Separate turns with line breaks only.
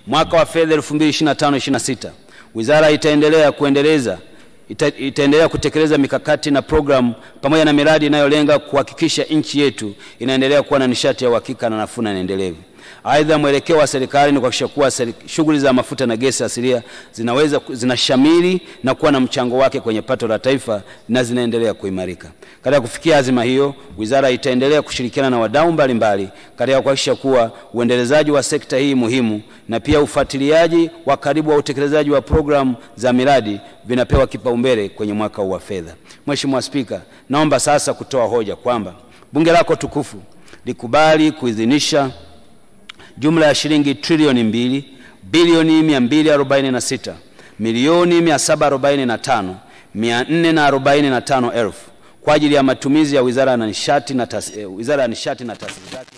Mwaka wa fedha 2025/26 wizara itaendelea kutekeleza mikakati na programu pamoja na miradi inayolenga kuhakikisha nchi yetu inaendelea kuwa na nishati ya uhakika na nafuu na endelevu. Aidha, mwelekeo wa serikali ni kuhakikisha kuwa shughuli za mafuta na gesi asilia zinashamiri na kuwa na mchango wake kwenye pato la taifa na zinaendelea kuimarika. Katika kufikia azima hiyo, wizara itaendelea kushirikiana na wadau mbalimbali katika kuhakikisha kuwa uendelezaji wa sekta hii muhimu na pia ufuatiliaji wa karibu wa utekelezaji wa programu za miradi vinapewa kipaumbele kwenye mwaka wa fedha. Mheshimiwa Spika, naomba sasa kutoa hoja kwamba bunge lako tukufu likubali kuidhinisha jumla ya shilingi trilioni 2 bilioni 246 milioni 745,445 elfu kwa ajili ya matumizi ya Wizara ya Nishati na taasisi zake